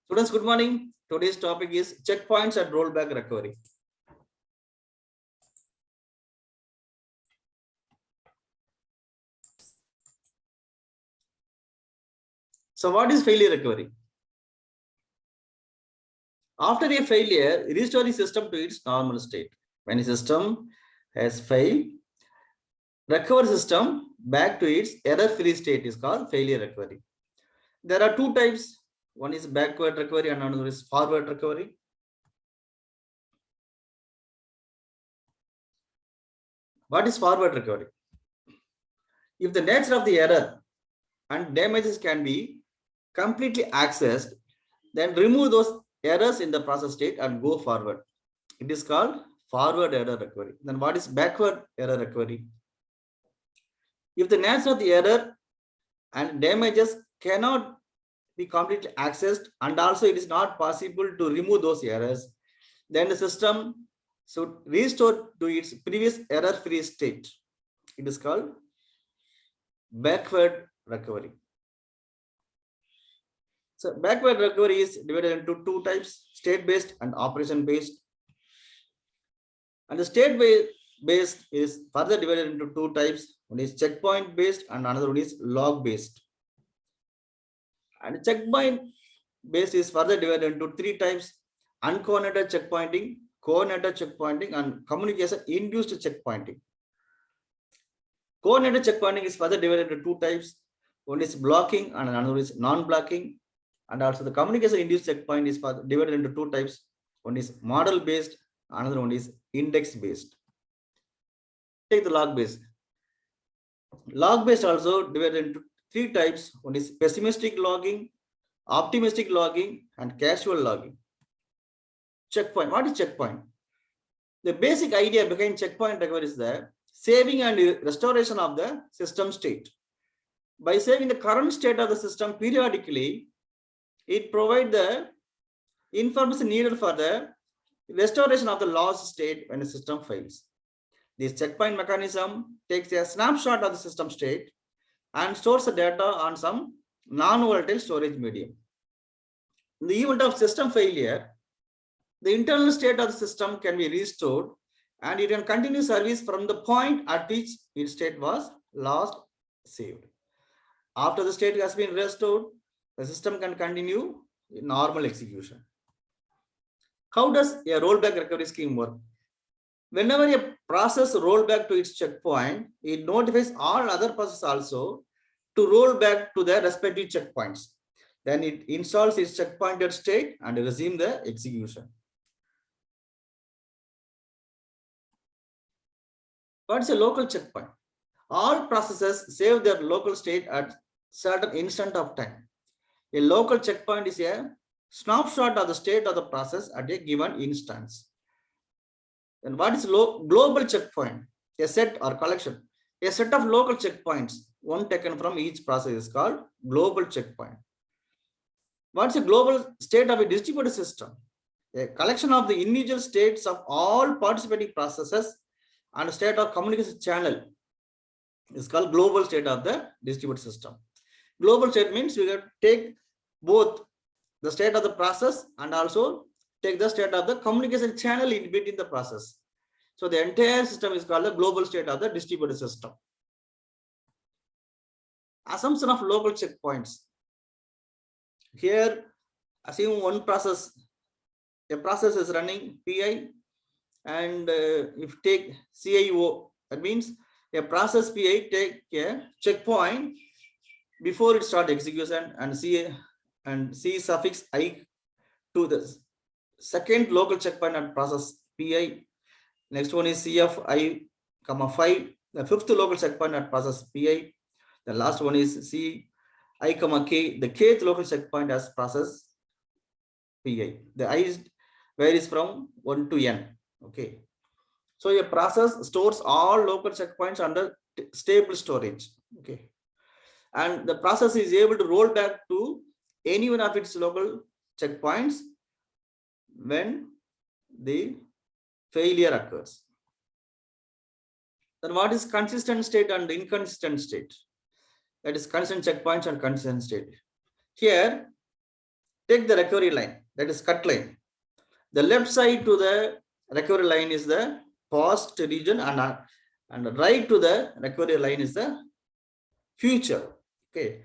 Students, good morning. Today's topic is checkpoints and rollback recovery. So what is failure recovery? After a failure, restore the system to its normal state. When a system has failed, recover system back to its error-free state is called failure recovery. There are two types. One is backward recovery and another is forward recovery. What is forward recovery? If the nature of the error and damages can be completely accessed, then remove those errors in the process state and go forward. It is called forward error recovery. Then what is backward error recovery? If the nature of the error and damages cannot be completely accessed and also it is not possible to remove those errors, then the system should restore to its previous error-free state. It is called backward recovery. So backward recovery is divided into two types, state-based and operation-based. And the state-based is further divided into two types. One is checkpoint-based and another one is log-based. And checkpoint-based is further divided into three types, uncoordinated checkpointing, coordinated checkpointing, and communication-induced checkpointing. Coordinated checkpointing is further divided into two types. One is blocking and another is non-blocking. And also the communication-induced checkpoint is divided into two types. One is model-based, another one is index-based. Take the log-based. Log-based also divided into three types. One is pessimistic logging, optimistic logging, and casual logging. Checkpoint. What is checkpoint? The basic idea behind checkpoint recovery is the saving and restoration of the system state. By saving the current state of the system periodically, it provides the information needed for the restoration of the lost state when the system fails. This checkpoint mechanism takes a snapshot of the system state and stores the data on some non-volatile storage medium. In the event of system failure, the internal state of the system can be restored and it can continue service from the point at which its state was last saved. After the state has been restored, the system can continue normal execution. How does a rollback recovery scheme work? Whenever a process rolls back to its checkpoint, it notifies all other processes also to roll back to their respective checkpoints. Then it installs its checkpointed state and resumes the execution. What's a local checkpoint? All processes save their local state at certain instant of time. A local checkpoint is a snapshot of the state of the process at a given instance. And what is global checkpoint? A set or collection. A set of local checkpoints, one taken from each process, is called global checkpoint. What's a global state of a distributed system? A collection of the individual states of all participating processes and state of communication channel is called global state of the distributed system. Global state means you have to take both the state of the process and also take the state of the communication channel in between the process. So the entire system is called the global state of the distributed system. Assumption of local checkpoints. Here, assume one process, a process is running PI, and if take CIO, that means a process PI take a checkpoint before it starts execution and C suffix I to the second local checkpoint at process PI. Next one is CFI, 5, the fifth local checkpoint at process PI. The last one is CI, K, the kth local checkpoint as process PI. The I varies from 1 to N. Okay. So a process stores all local checkpoints under stable storage. Okay. And the process is able to roll back to any one of its local checkpoints when the failure occurs. Then what is consistent state and inconsistent state? That is consistent checkpoints and consistent state. Here, Take the recovery line, that is cut line. The left side to the recovery line is the past region, and right to the recovery line is the future. Okay,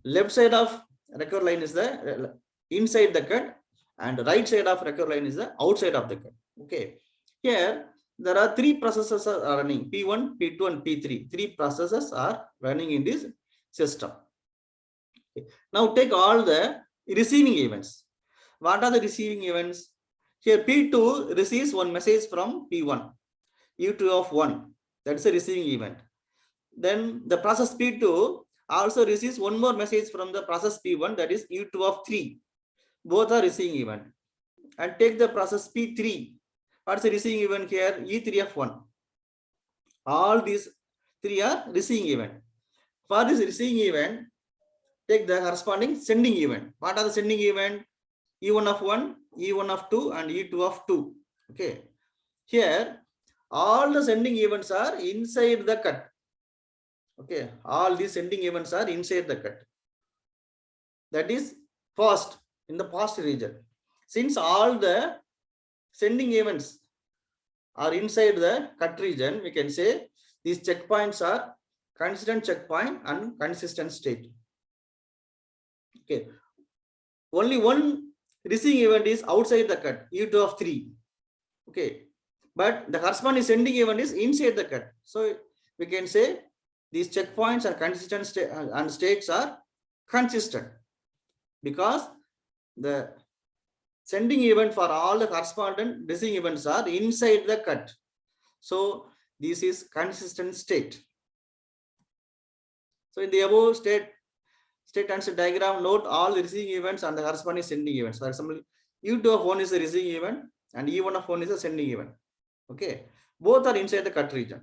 left side of recovery line is the inside the cut, and right side of recovery line is the outside of the cut. Okay, here there are three processes are running: P1, P2, and P3. Three processes are running in this system. Okay. Now take all the receiving events. What are the receiving events? Here P2 receives one message from P1, U2 of 1. That's a receiving event. Then the process P2 also receives one more message from the process P1, that is U2 of 3. Both are receiving event. And take the process P3. What's the receiving event here? E3 of 1. All these three are receiving event. For this receiving event, take the corresponding sending event. What are the sending event? E1 of 1, E1 of 2, and E2 of 2. Okay. Here, all the sending events are inside the cut. Okay. All these sending events are inside the cut. That is past, in the past region. Since all the sending events are inside the cut region, we can say these checkpoints are consistent checkpoint and consistent state. Okay. Only one receiving event is outside the cut, U2 of 3. Okay. But the corresponding sending event is inside the cut. So we can say these checkpoints are consistent and states are consistent, because the sending event for all the correspondent receiving events are inside the cut. So this is consistent state. So in the above state and state diagram, note all the receiving events and the corresponding sending events. For example, U2 of 1 is the receiving event and E1 of 1 is the sending event. Okay, both are inside the cut region.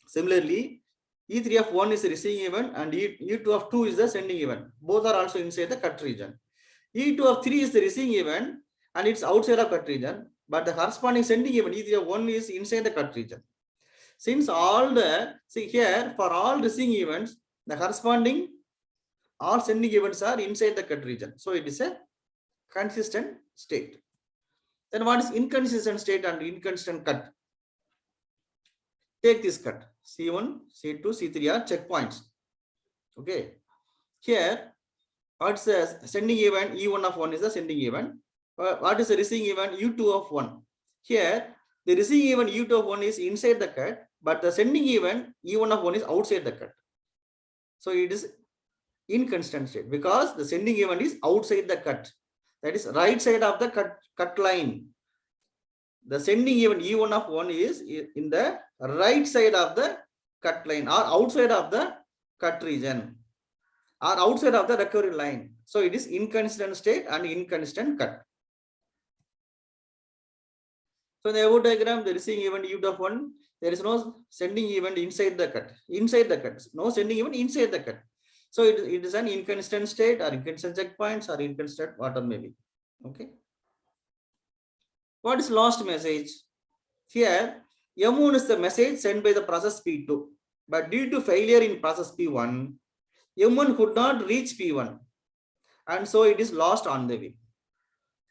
Similarly, E3 of 1 is the receiving event and U2 of 2 is the sending event. Both are also inside the cut region. E2 of 3 is the receiving event and it's outside of cut region, but the corresponding sending event E3 of 1 is inside the cut region. Since all the, see here, for all receiving events, the corresponding all sending events are inside the cut region. So it is a consistent state. Then what is inconsistent state and inconsistent cut? Take this cut. C1, C2, C3 are checkpoints. Okay. Here, what's the sending event? E1 of 1 is the sending event. What is the receiving event? U2 of 1. Here, the receiving event U2 of 1 is inside the cut, but the sending event E1 of 1 is outside the cut. So it is inconsistent state because the sending event is outside the cut. That is right side of the cut line. The sending event E1 of 1 is in the right side of the cut line or outside of the cut region or outside of the recovery line. So it is inconsistent state and inconsistent cut. So in the above diagram, the receiving event U2 of 1, there is no sending event inside the cut. Inside the cut, no sending event inside the cut. So it is an inconsistent state or inconsistent checkpoints or inconsistent whatever may be. Okay. What is lost message? Here, M1 is the message sent by the process P2, but due to failure in process P1, M1 could not reach P1, and so it is lost on the way.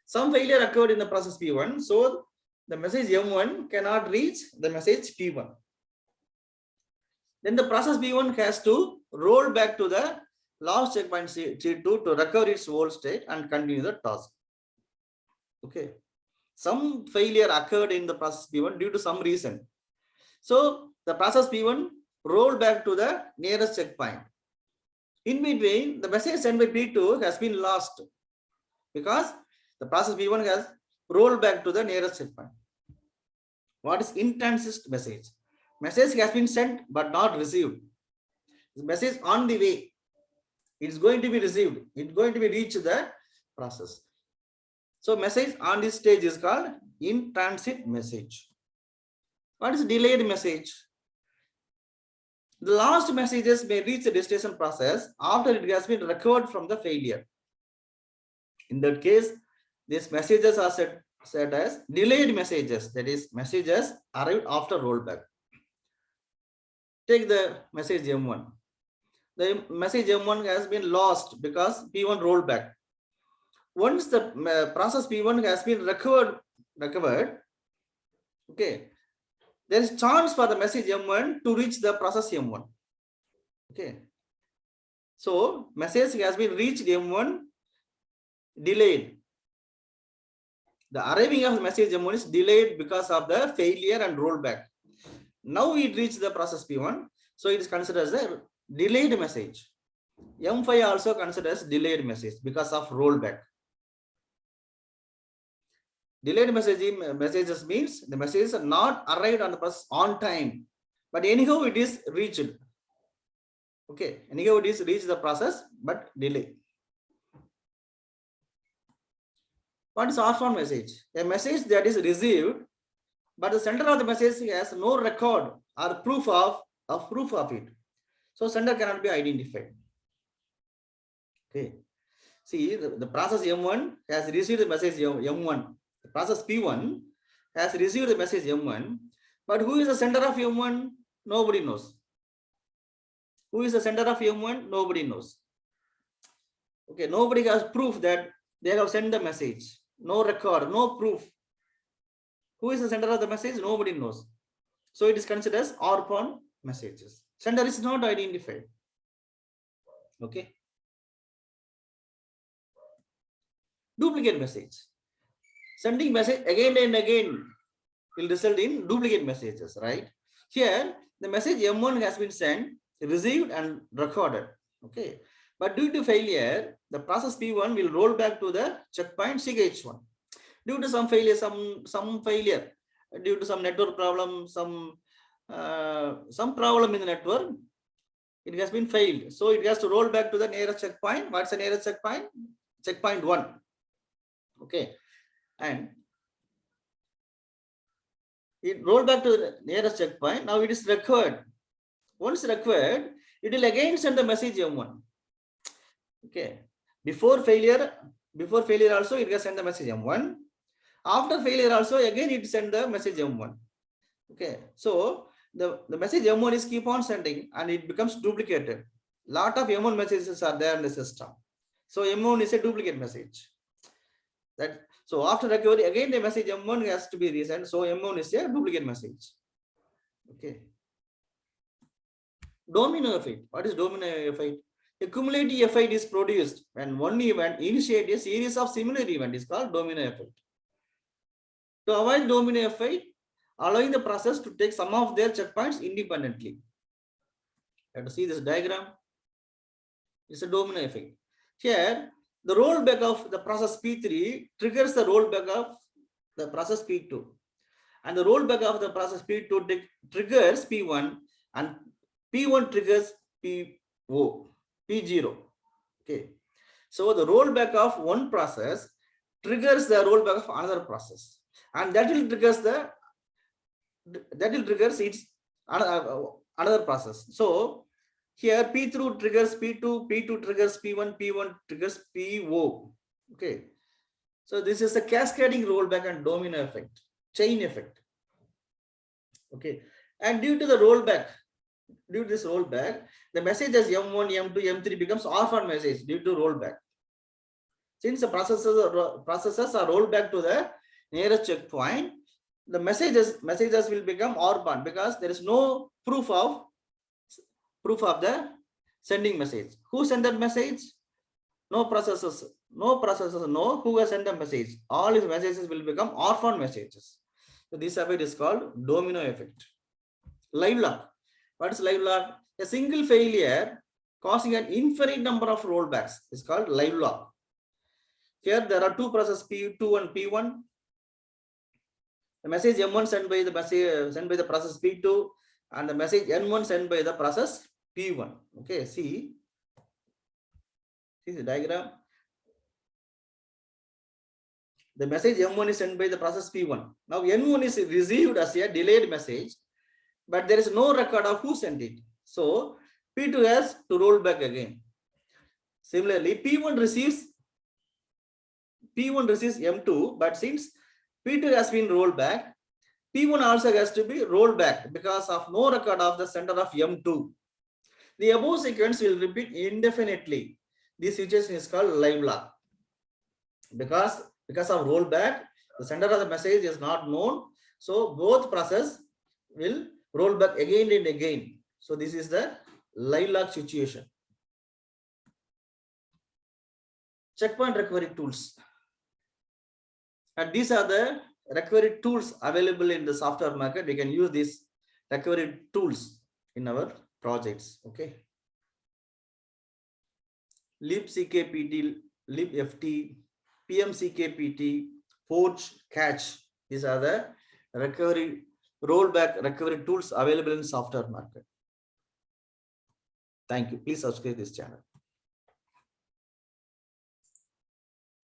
Some failure occurred in the process P1, so the message M1 cannot reach the message P1. Then the process P1 has to roll back to the last checkpoint C2 to recover its old state and continue the task. Okay. Some failure occurred in the process P1 due to some reason. So the process P1 rolled back to the nearest checkpoint. In between, the message sent by P2 has been lost because the process P1 has rolled back to the nearest checkpoint. What is intransit message? Message has been sent but not received. The message on the way. It's going to be received. It's going to be reached the process. So message on this stage is called in transit message. What is delayed message? The last messages may reach the destination process after it has been recovered from the failure. In that case, these messages are said as delayed messages. That is, messages arrived after rollback. Take the message M1. The message M1 has been lost because P1 rolled back. once the process P1 has been recovered, okay, there is chance for the message M1 to reach the process M1. Okay, so message has been reached M1 delayed. The arriving of the message M1 is delayed because of the failure and rollback. Now it reached the process P1, so it is considered as a delayed message. M5 also considered as delayed message because of rollback. Delayed messages means the messages are not arrived on the process on time, but anyhow it is reached. Okay, anyhow it is reached the process, but delay. What is orphan message? A message that is received, but the sender of the message has no record or proof of it. So sender cannot be identified. Okay. See, the process M1 has received the message M1. The process P1 has received the message M1, but who is the sender of M1? Nobody knows. Who is the sender of M1? Nobody knows. Okay, nobody has proof that they have sent the message. No record, no proof. Who is the sender of the message? Nobody knows. So it is considered as orphan messages. Sender is not identified. Okay. Duplicate message. Sending message again and again will result in duplicate messages, right? Here, the message M1 has been sent, received and recorded. Okay. But due to failure, the process P1 will roll back to the checkpoint CH1. Due to some failure, due to some network problem, some problem in the network, it has been failed. So it has to roll back to the nearest checkpoint. What's the nearest checkpoint? Checkpoint 1. Okay. And it rolled back to the nearest checkpoint. Now it is recovered. Once recovered, it will again send the message M1. Okay. Before failure also it can send the message M1. After failure also again it send the message M1. Okay. So the message M1 is keep on sending and it becomes duplicated. Lot of M1 messages are there in the system. So M1 is a duplicate message. So after recovery again the message M1 has to be resent. So M1 is a duplicate message. Okay. Domino effect. What is domino effect? A cumulative effect is produced when one event initiates a series of similar events. Is called domino effect. To avoid domino effect, allowing the process to take some of their checkpoints independently. You have to see this diagram. It's a domino effect. Here, the rollback of the process P3 triggers the rollback of the process P2. And the rollback of the process P2 triggers P1 and P1 triggers P0. Okay. So the rollback of one process triggers the rollback of another process. And that will triggers its another process. So here P2 triggers P2, P2 triggers P1, P1 triggers PO. Okay. So this is a cascading rollback and domino effect, chain effect. Okay. And due to this rollback, the message as M1, M2, M3 becomes orphan message due to rollback. Since the processes are rolled back to the nearest checkpoint, the messages will become orphan because there is no proof of the sending message. Who sent that message? No processes know who has sent the message. All his messages will become orphan messages. So this effect is called domino effect. Live lock. What is live lock? A single failure causing an infinite number of rollbacks is called live lock. Here there are two processes P2 and P1. The message M1 sent by the process P2 and the message N1 sent by the process P1. Okay, see the diagram. The message M1 is sent by the process P1. Now N1 is received as a delayed message, but there is no record of who sent it. So P2 has to roll back again. Similarly, P1 receives M2, but since P2 has been rolled back, P1 also has to be rolled back because of no record of the sender of M2. The above sequence will repeat indefinitely. This situation is called live lock. because of rollback, the sender of the message is not known. So both process will roll back again and again. So this is the lilac situation. Checkpoint recovery tools. And these are the recovery tools available in the software market. We can use these recovery tools in our projects. Okay. libckpt, libft, pmckpt, forge, catch. These are the recovery rollback recovery tools available in software market. Thank you. Please subscribe this channel.